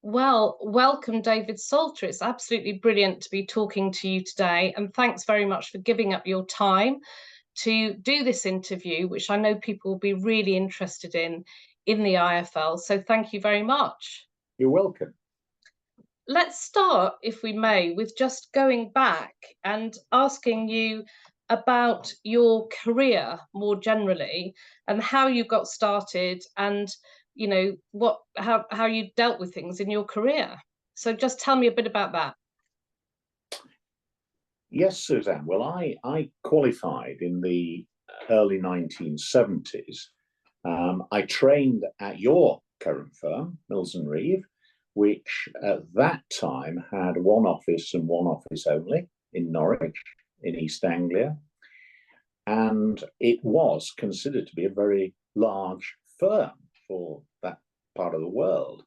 Well, welcome, David Salter. It's absolutely brilliant to be talking to you today. And thanks very much for giving up your time to do this interview, which I know people will be really interested in the IFL. So thank you very much. You're welcome. Let's start, if we may, with just going back and asking you about your career more generally and how you got started and how you dealt with things in your career. So just tell me a bit about that. Yes, Suzanne. Well, I qualified in the early 1970s. I trained at your current firm, Mills and Reeve, which at that time had one office and one office only in Norwich, in East Anglia. And it was considered to be a very large firm for that part of the world,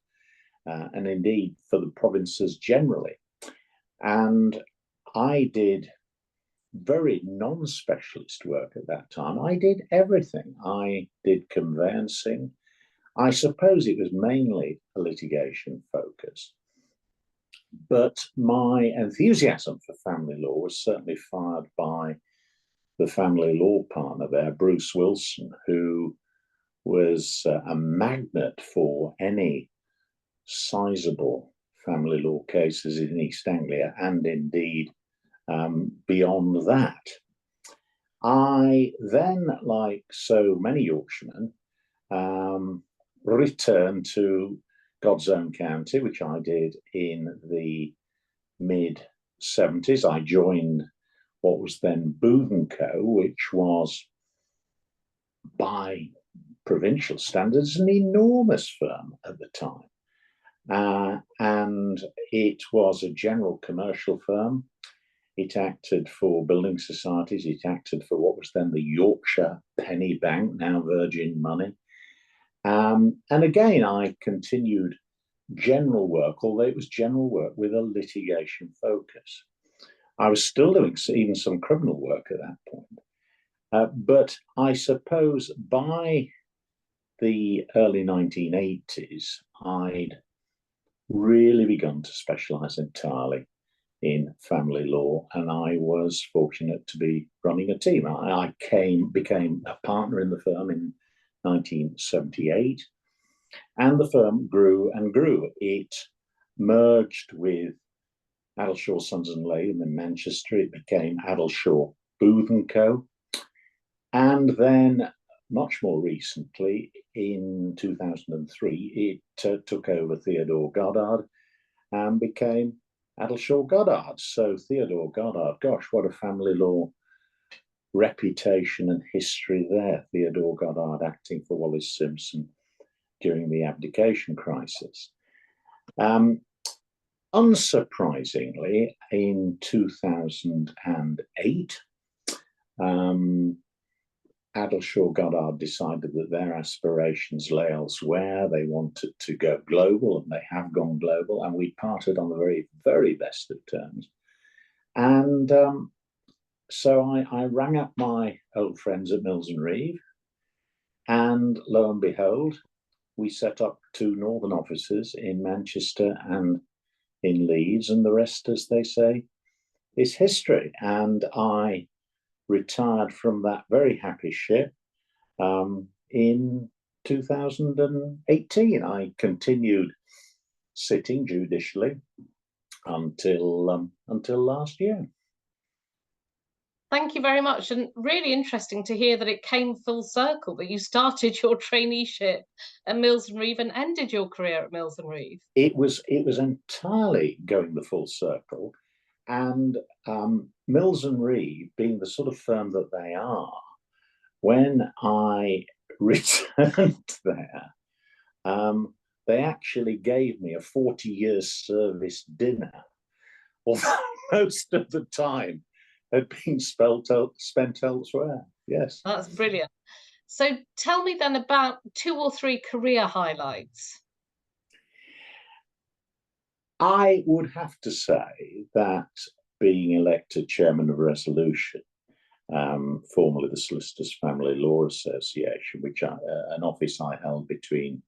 and indeed for the provinces generally. And I did very non-specialist work at that time. I did everything. I did conveyancing. I suppose it was mainly a litigation focus. But my enthusiasm for family law was certainly fired by the family law partner there, Bruce Wilson, who was a magnet for any sizable family law cases in East Anglia and indeed beyond that. I then, like so many Yorkshiremen, returned to God's Own County, which I did in the mid-70s. I joined what was then Booth & Co., which was, by provincial standards, an enormous firm at the time. And it was a general commercial firm. It acted for building societies. It acted for what was then the Yorkshire Penny Bank, now Virgin Money. And again, I continued general work, although it was general work with a litigation focus. I was still doing even some criminal work at that point. But I suppose by the early 1980s, I'd really begun to specialize entirely in family law, and I was fortunate to be running a team. I became a partner in the firm in 1978, and the firm grew and grew. It merged with Addleshaw Sons and Latham in Manchester. It became Addleshaw Booth & Co. And then, much more recently, in 2003, it took over Theodore Goddard and became Addleshaw Goddard. So Theodore Goddard, gosh, what a family law reputation and history there. Theodore Goddard acting for Wallis Simpson during the abdication crisis. Unsurprisingly, in 2008, Addleshaw Goddard decided that their aspirations lay elsewhere. They wanted to go global, and they have gone global, and we parted on the very, very best of terms. And so I rang up my old friends at Mills and Reeve, and lo and behold, we set up two northern offices in Manchester and in Leeds, and the rest, as they say, is history. And I retired from that very happy ship in 2018. I continued sitting judicially until last year. Thank you very much, and really interesting to hear that it came full circle, that you started your traineeship at Mills and Reeve and ended your career at Mills and Reeve. It was entirely going the full circle, and Mills and Reeve, being the sort of firm that they are, when I returned there, they actually gave me a 40-year service dinner, although most of the time had been spent elsewhere. Yes. That's brilliant. So tell me then about 2 or 3 career highlights. I would have to say that being elected chairman of Resolution, formerly the Solicitors Family Law Association, which an office I held between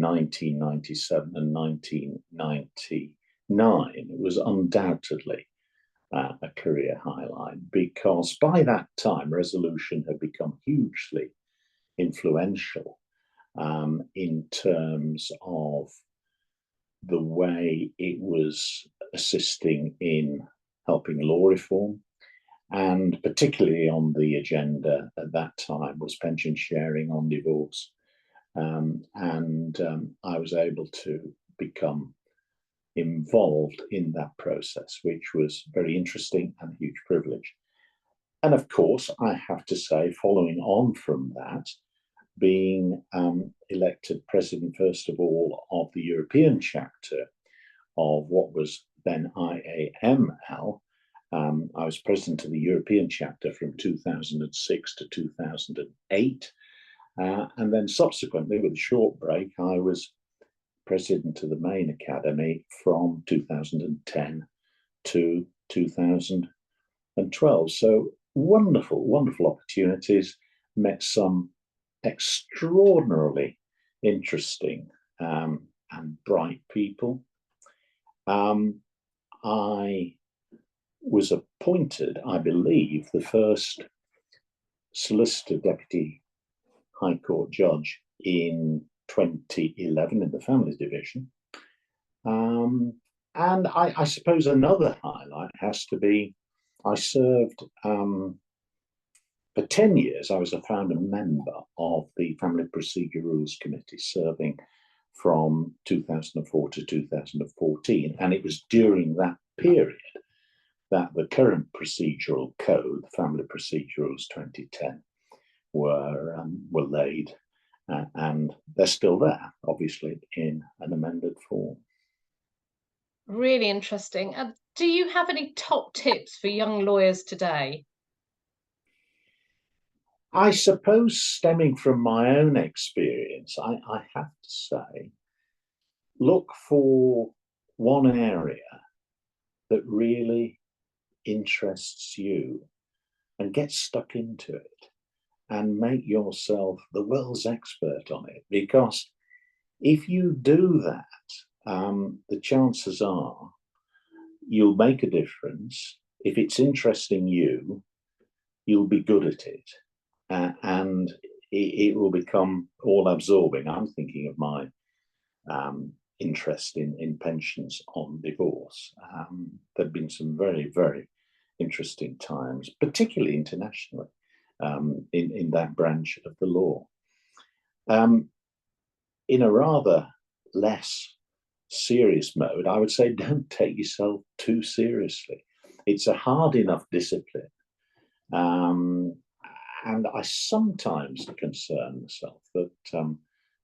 1997 and 1999, it was undoubtedly a career highlight, because by that time resolution had become hugely influential in terms of the way it was assisting in helping law reform, and particularly on the agenda at that time was pension sharing on divorce. I was able to become involved in that process, which was very interesting and a huge privilege. And of course, I have to say, following on from that, being elected president, first of all, of the European chapter of what was then IAML. I was president of the European chapter from 2006 to 2008. And then subsequently, with a short break, I was president of the main academy from 2010 to 2012. So wonderful, wonderful opportunities, met some extraordinarily interesting and bright people. I was appointed, I believe, the first solicitor deputy High Court judge in 2011 in the Families Division. And I suppose another highlight has to be I served for 10 years. I was a founder member of the Family Procedure Rules Committee, serving from 2004 to 2014. And it was during that period that the current procedural code, Family Procedure Rules 2010, were laid, and they're still there, obviously, in an amended form. Really interesting. And do you have any top tips for young lawyers today? I suppose, stemming from my own experience, I have to say, look for one area that really interests you and get stuck into it and make yourself the world's expert on it. Because if you do that, the chances are you'll make a difference. If it's interesting you, you'll be good at it. And it will become all absorbing. I'm thinking of my interest in pensions on divorce. There have been some very, very interesting times, particularly internationally, in that branch of the law. In a rather less serious mode, I would say don't take yourself too seriously. It's a hard enough discipline. And I sometimes concern myself that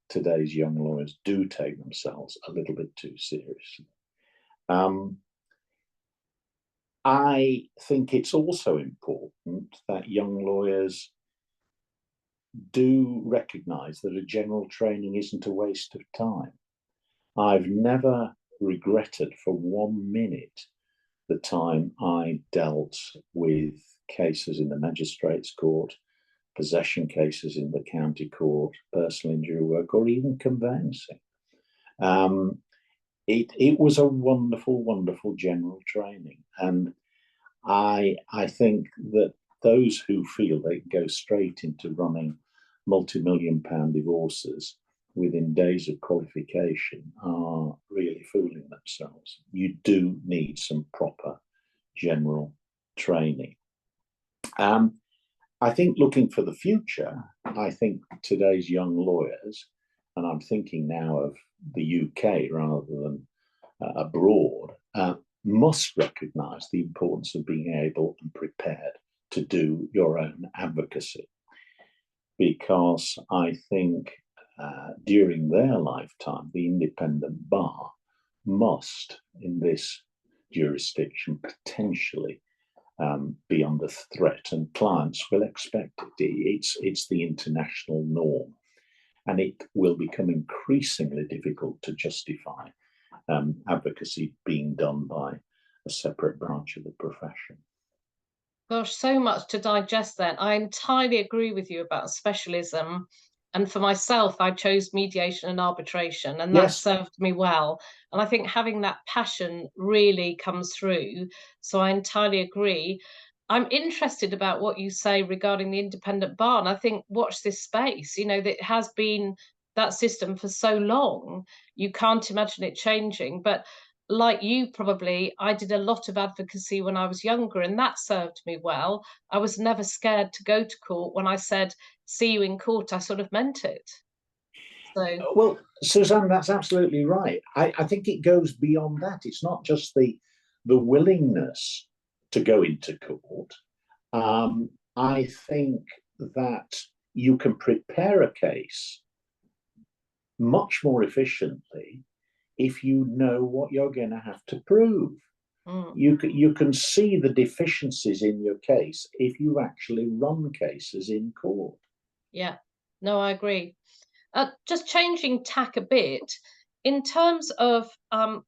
today's young lawyers do take themselves a little bit too seriously. I think it's also important that young lawyers do recognize that a general training isn't a waste of time. I've never regretted for 1 minute the time I dealt with cases in the magistrates' court, possession cases in the county court, personal injury work, or even conveyancing. It was a wonderful, wonderful general training. And I think that those who feel they can go straight into running multi-million-pound divorces within days of qualification are really fooling themselves. You do need some proper general training. I think looking for the future, I think today's young lawyers, and I'm thinking now of the UK rather than abroad, must recognise the importance of being able and prepared to do your own advocacy. Because I think during their lifetime, the independent bar must, in this jurisdiction, potentially be under threat, and clients will expect it. It's the international norm, and it will become increasingly difficult to justify advocacy being done by a separate branch of the profession. Gosh, so much to digest then. I entirely agree with you about specialism. And for myself, I chose mediation and arbitration, and that Yes. served me well. And I think having that passion really comes through. So I entirely agree. I'm interested about what you say regarding the independent bar. And I think watch this space. You know, that has been that system for so long. You can't imagine it changing. But like you, probably, I did a lot of advocacy when I was younger, and that served me well. I was never scared to go to court. When I said, see you in court, I sort of meant it. So, Well, Suzanne, that's absolutely right. I think it goes beyond that. It's not just the willingness to go into court. I think that you can prepare a case much more efficiently if you know what you're going to have to prove. mm, You can see the deficiencies in your case if you actually run cases in court. yeah, no, I agree. Just changing tack a bit, in terms of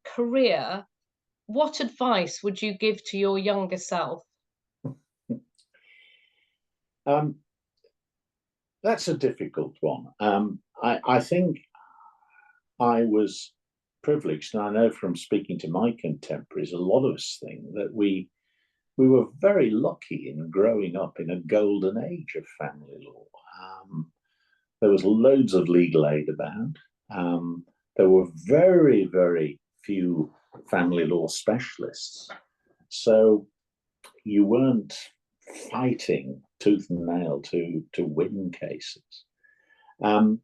career, what advice would you give to your younger self? Um, that's a difficult one. I think I was privileged, and I know from speaking to my contemporaries, a lot of us think that we were very lucky in growing up in a golden age of family law. There was loads of legal aid about. There were very few family law specialists. So you weren't fighting tooth and nail to win cases. Um,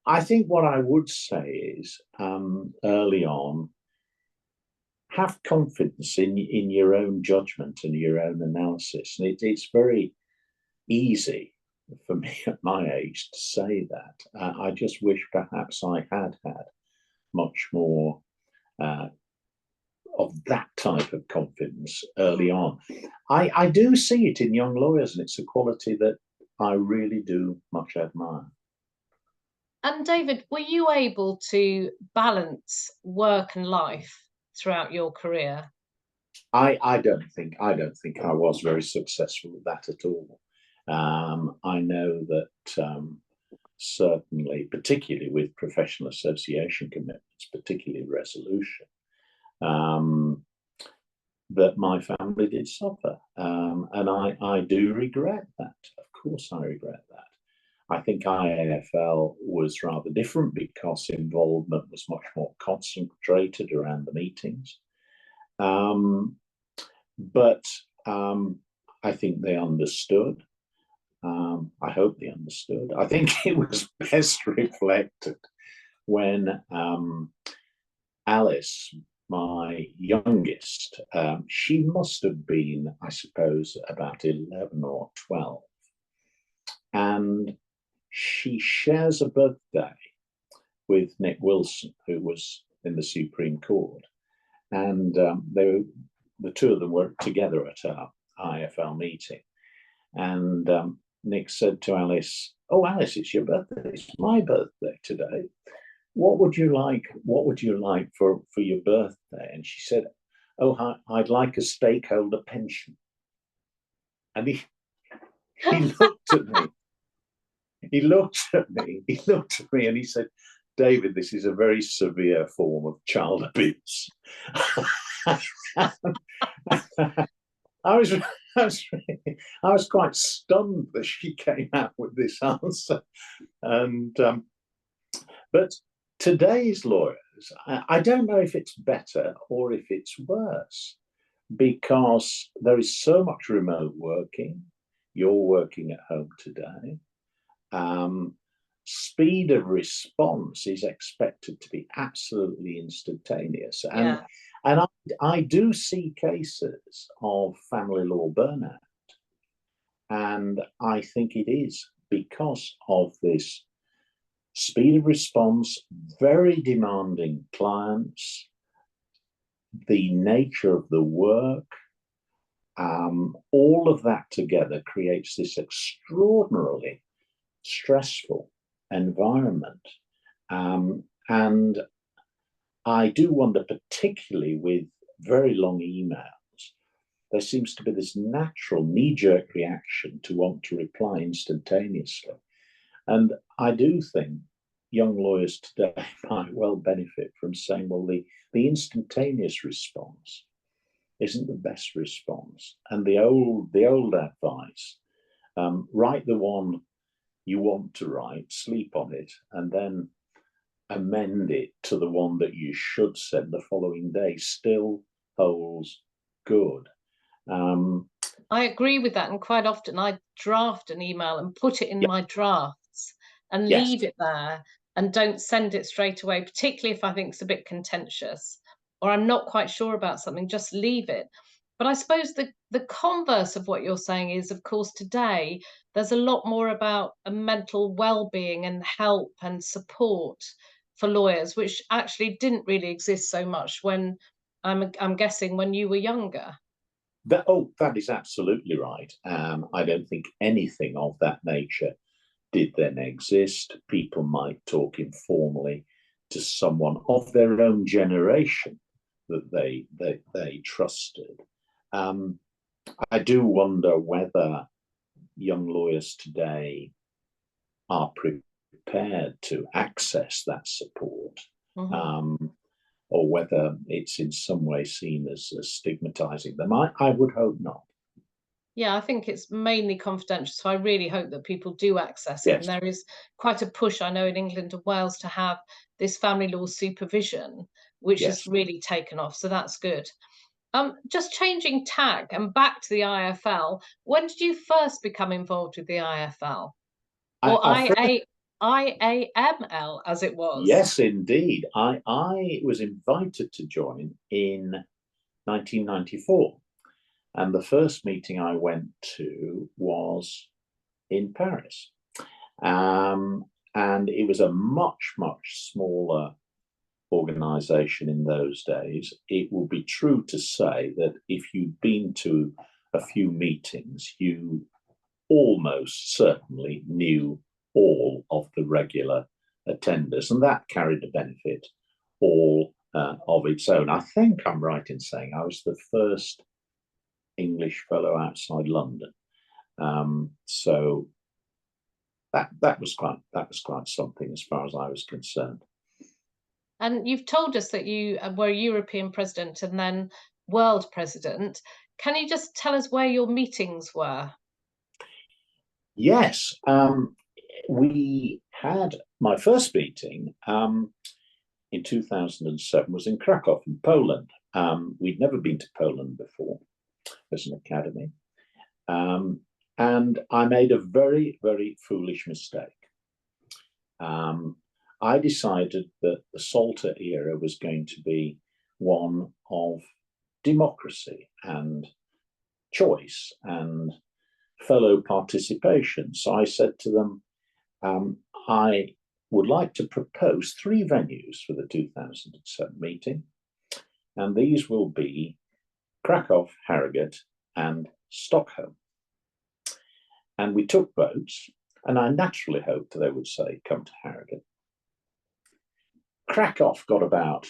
I think what I would say is early on, have confidence in your own judgment and your own analysis. And it's very easy for me at my age to say that. I just wish perhaps I had much more uh, of that type of confidence early Mm. on. I do see it in young lawyers, and it's a quality that I really do much admire. And David, were you able to balance work and life throughout your career? I don't think I was very successful at that at all. I know that certainly, particularly with professional association commitments, particularly resolution, um, that my family did suffer. And I do regret that. Of course, I regret that. I think IAFL was rather different because involvement was much more concentrated around the meetings. Um, but I think they understood. I hope they understood. I think it was best reflected when Alice, my youngest, she must have been, I suppose, about 11 or 12. And she shares a birthday with Nick Wilson, who was in the Supreme Court. And the two of them were together at our IFL meeting. And Nick said to Alice, "Oh, Alice, it's your birthday. It's my birthday today. What would you like? What would you like for your birthday?" And she said, "Oh, I'd like a stakeholder pension." And he looked at me. He looked at me. He looked at me, and he said, "David, this is a very severe form of child abuse." I was, I was quite stunned that she came out with this answer. And but today's lawyers, I don't know if it's better or if it's worse, because there is so much remote working. You're working at home today. Um, Speed of response is expected to be absolutely instantaneous, Yeah. and I do see cases of family law burnout, and I think it is because of this speed of response, very demanding clients, the nature of the work, all of that together creates this extraordinarily stressful environment. And I do wonder, particularly with very long emails, there seems to be this natural knee jerk reaction to want to reply instantaneously. And I do think young lawyers today might well benefit from saying, well, the instantaneous response isn't the best response. And the old advice, write the one you want to write, sleep on it, and then amend it to the one that you should send the following day, still holds good. I agree with that. And quite often I draft an email and put it in Yeah, my drafts and yes, leave it there and don't send it straight away, particularly if I think it's a bit contentious or I'm not quite sure about something, just leave it. But I suppose the converse of what you're saying is, of course, today there's a lot more about a mental well-being and help and support for lawyers, which actually didn't really exist so much when I'm guessing when you were younger. that is absolutely right. I don't think anything of that nature did then exist. People might talk informally to someone of their own generation that they trusted. I do wonder whether young lawyers today are prepared to access that support, Mhm. um, or whether it's in some way seen as stigmatizing them. I would hope not. Yeah, I think it's mainly confidential. So I really hope that people do access it. And Yes, there is quite a push, I know, in England and Wales to have this family law supervision, which has yes. really taken off. So that's good. Just changing tack and back to the IFL. When did you first become involved with the IFL? Or Our first, IAML as it was? yes, indeed. I was invited to join in 1994. And the first meeting I went to was in Paris. Um, and it was a much, much smaller organization in those days. It will be true to say that if you'd been to a few meetings, you almost certainly knew all of the regular attenders, and that carried a benefit all of its own. I think I'm right in saying I was the first English fellow outside London. So that was quite something as far as I was concerned. And you've told us that you were European president and then world president. Can you just tell us where your meetings were? Yes, we had my first meeting in 2007 was in Krakow in Poland. We'd never been to Poland before as an academy. And I made a very, very foolish mistake. I decided that the Salter era was going to be one of democracy and choice and fellow participation. So I said to them, I would like to propose three venues for the 2007 meeting, and these will be Krakow, Harrogate, and Stockholm. And we took votes, and I naturally hoped they would say, come to Harrogate. Krakow got about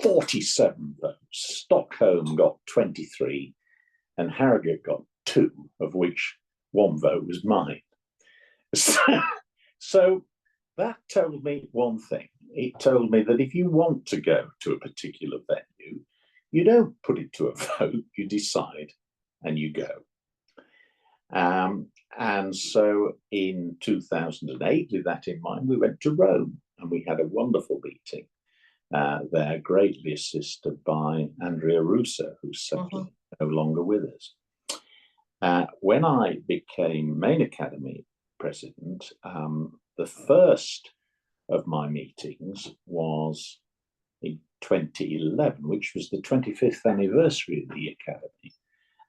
47 votes, Stockholm got 23, and Harrogate got 2, of which one vote was mine. So that told me one thing. It told me that if you want to go to a particular venue, you don't put it to a vote, you decide and you go. And so in 2008, with that in mind, we went to Rome and we had a wonderful meeting there, greatly assisted by Andrea Russo, who's sadly no longer with us. When I became Main Academy president, the first of my meetings was in 2011, which was the 25th anniversary of the Academy.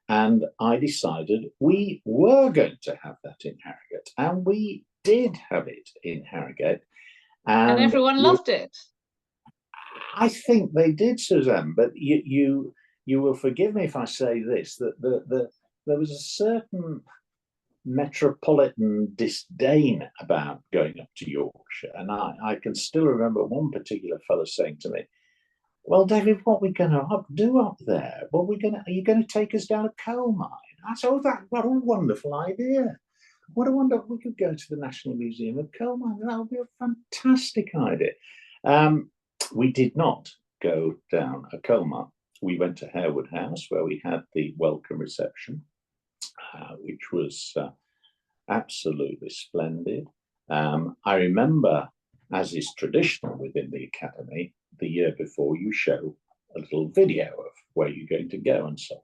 And I decided we were going to have that in Harrogate, and we did have it in Harrogate. And And everyone loved it. I think they did, Suzanne, but you will forgive me if I say this, that there was a certain metropolitan disdain about going up to Yorkshire. And I can still remember one particular fellow saying to me, well, David, what are we going to do up there? Are you going to take us down a coal mine? I said, oh, what a wonderful idea. what a wonder, we could go to the National Museum of Coal Mining. That would be a fantastic idea. We did not go down a coal mine. We went to Harewood House, where we had the welcome reception, which was absolutely splendid. I remember, as is traditional within the academy, the year before you show a little video of where you're going to go and so on.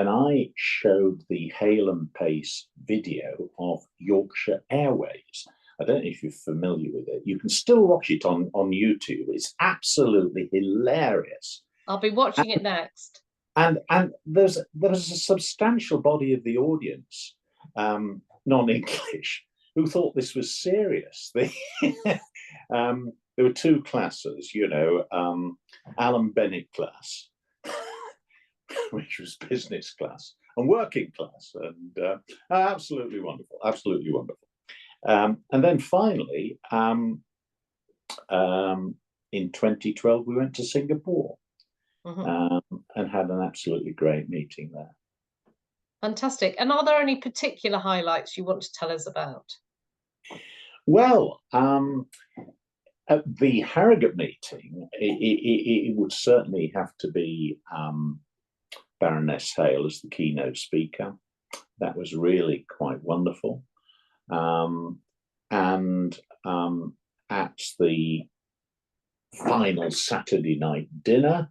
And I showed the Hale and Pace video of Yorkshire Airways. I don't know if you're familiar with it. You can still watch it on YouTube. It's absolutely hilarious. I'll be watching it next. And there's a substantial body of the audience, non-English, who thought this was serious. There were two classes, Alan Bennett class, which was business class, and working class, and absolutely wonderful, absolutely wonderful. And then finally, in 2012, we went to Singapore. And had an absolutely great meeting there. Fantastic. And are there any particular highlights you want to tell us about? Well, at the Harrogate meeting, it would certainly have to be Baroness Hale as the keynote speaker. That was really quite wonderful. And at the final Saturday night dinner,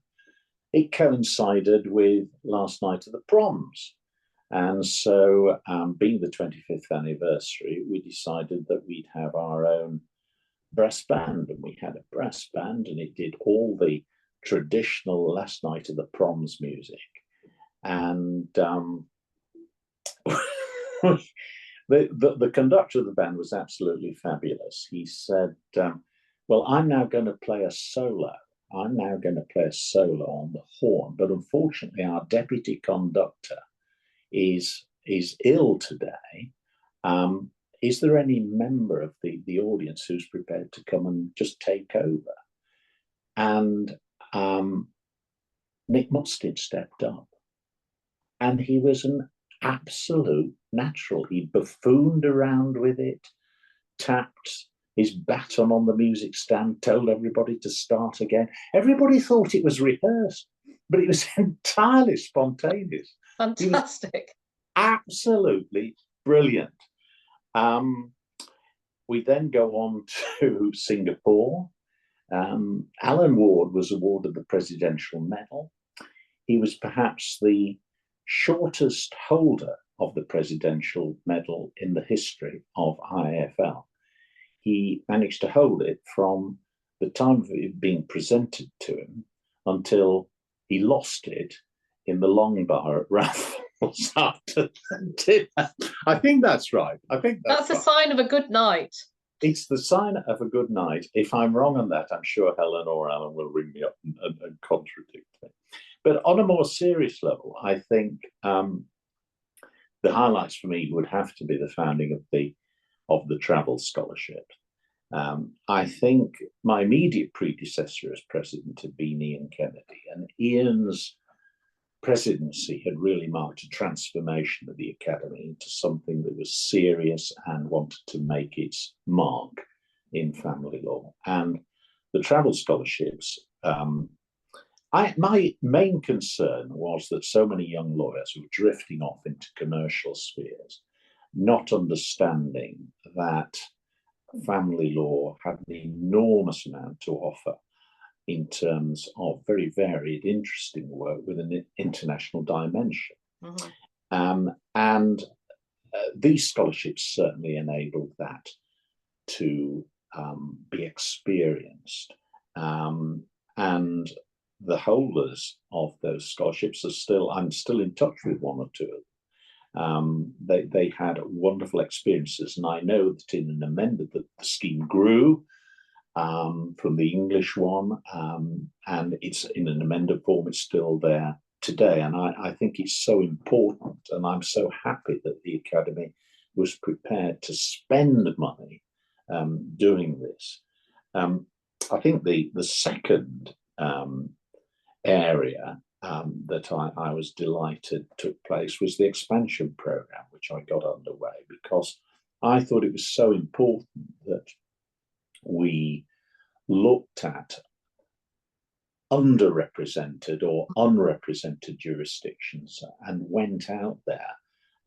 it coincided with last night of the proms. And so, being the 25th anniversary, we decided that we'd have our own brass band. And we had a brass band, and it did all the traditional last night of the proms music. And the conductor of the band was absolutely fabulous. He said, well, I'm now going to play a solo. I'm now going to play a solo on the horn, but unfortunately our deputy conductor is ill today. Is there any member of the audience who's prepared to come and just take over? And Nick Mustard stepped up, and he was an absolute natural. He buffooned around with it, tapped his baton on the music stand, told everybody to start again. Everybody thought it was rehearsed, but it was entirely spontaneous. Fantastic. Absolutely brilliant. We then go on to Singapore. Alan Ward was awarded the Presidential Medal. He was perhaps the shortest holder of the Presidential Medal in the history of IAFL. He managed to hold it from the time of it being presented to him until he lost it in the long bar at Raffles after dinner. I think that's right. I think that's a sign of a good night. It's the sign of a good night. If I'm wrong on that, I'm sure Helen or Alan will ring me up and contradict me. But on a more serious level, I think the highlights for me would have to be the founding of the travel scholarship. I think my immediate predecessor as president had been Ian Kennedy, and Ian's presidency had really marked a transformation of the academy into something that was serious and wanted to make its mark in family law. And the travel scholarships, my main concern was that so many young lawyers were drifting off into commercial spheres, not understanding that family law had an enormous amount to offer in terms of very varied, interesting work with an international dimension. And these scholarships certainly enabled that to be experienced. And the holders of those scholarships I'm still in touch with one or two of them. They had wonderful experiences, and I know that in an amendment that the scheme grew from the English one, and it's in an amended form. It's still there today, and I think it's so important, and I'm so happy that the Academy was prepared to spend money doing this. I think the second area that I was delighted took place was the expansion program, which I got underway because I thought it was so important that we looked at underrepresented or unrepresented jurisdictions and went out there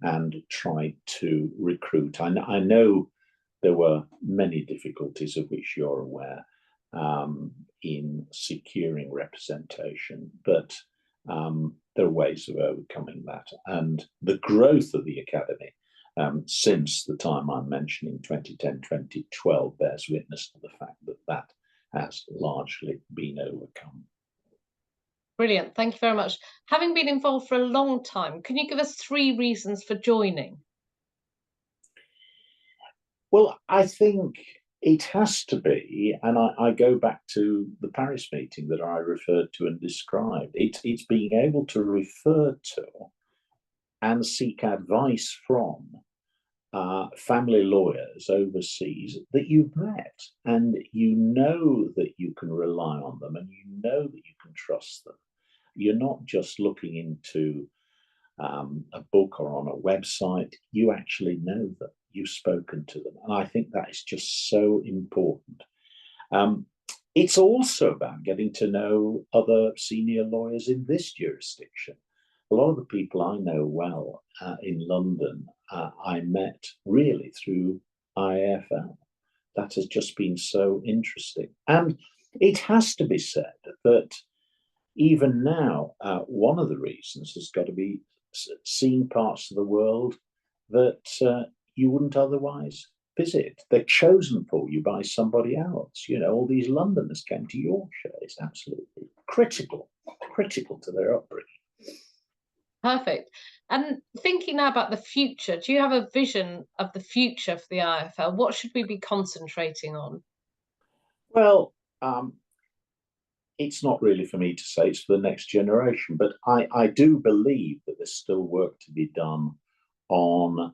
and tried to recruit. I know there were many difficulties of which you're aware in securing representation, but there are ways of overcoming that. And the growth of the Academy since the time I'm mentioning, 2010, 2012, bears witness to the fact that that has largely been overcome. Brilliant. Thank you very much. Having been involved for a long time, can you give us 3 reasons for joining? Well, I think it has to be, and I go back to the Paris meeting that I referred to and described. It's being able to refer to and seek advice from family lawyers overseas that you've met, and you know that you can rely on them, and you know that you can trust them. You're not just looking into a book or on a website. You actually know them. You've spoken to them, and I think that is just so important. It's also about getting to know other senior lawyers in this jurisdiction. A lot of the people I know well in London, I met really through IAFL. That has just been so interesting. And it has to be said that even now, one of the reasons has got to be seeing parts of the world that you wouldn't otherwise visit. They're chosen for you by somebody else. You know, all these Londoners came to Yorkshire. It's absolutely critical to their upbringing. Perfect. And thinking now about the future, do you have a vision of the future for the IAFL? What should we be concentrating on? Well, it's not really for me to say, it's for the next generation, but I do believe that there's still work to be done on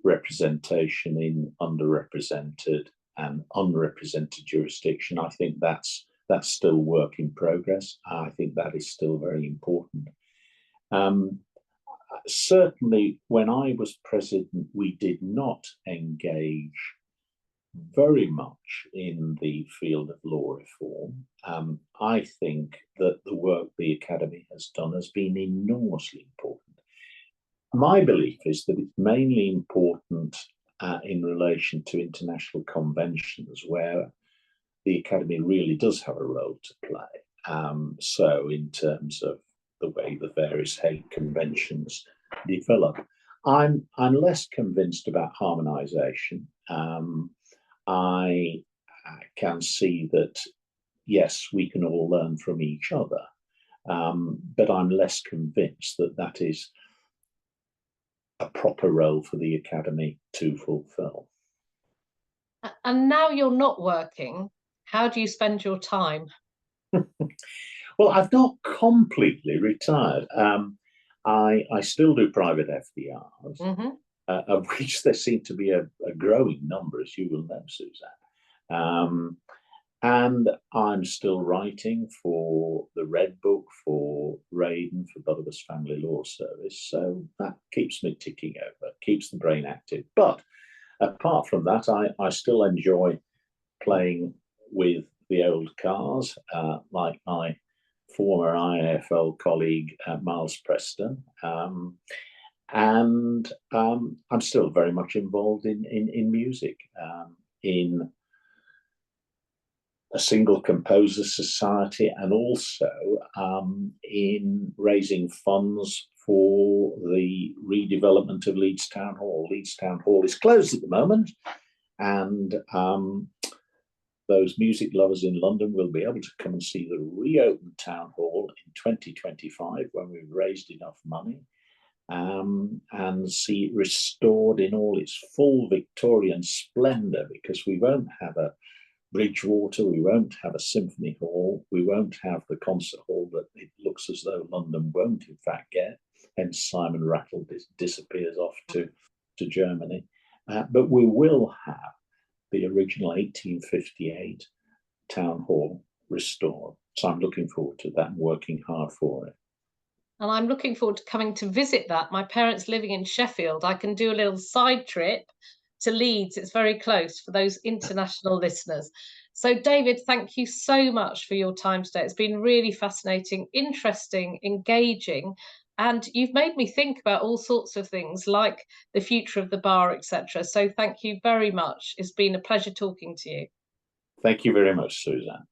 representation in underrepresented and unrepresented jurisdiction. I think that's still work in progress. I think that is still very important. Certainly, when I was president, we did not engage very much in the field of law reform. I think that the work the Academy has done has been enormously important. My belief is that it's mainly important in relation to international conventions where the Academy really does have a role to play. So in terms of the way the various Hague conventions develop, I'm less convinced about harmonisation. I can see that, yes, we can all learn from each other, but I'm less convinced that that is a proper role for the Academy to fulfil. And now you're not working, how do you spend your time? Well, I've not completely retired. I still do private FDRs, of which there seem to be a growing number, as you will know, Suzanne. And I'm still writing for the Red Book, for Raiden, for Butterbus Family Law Service. So that keeps me ticking over, keeps the brain active. But apart from that, I still enjoy playing with the old cars, like my former IAFL colleague, Miles Preston. And I'm still very much involved in music, in a single composer society, and also in raising funds for the redevelopment of Leeds Town Hall. Leeds Town Hall is closed at the moment, and those music lovers in London will be able to come and see the reopened Town Hall in 2025 when we've raised enough money, and see it restored in all its full Victorian splendour, because we won't have a Bridgewater, we won't have a symphony hall, we won't have the concert hall that it looks as though London won't in fact get, hence Simon Rattle disappears off to Germany. But we will have the original 1858 town hall restored. So I'm looking forward to that and working hard for it. And I'm looking forward to coming to visit that. My parents living in Sheffield, I can do a little side trip to Leeds. It's very close for those international listeners. So, David, thank you so much for your time today. It's been really fascinating, interesting, engaging, and you've made me think about all sorts of things like the future of the bar, etc. So, thank you very much. It's been a pleasure talking to you. Thank you very much, Suzanne.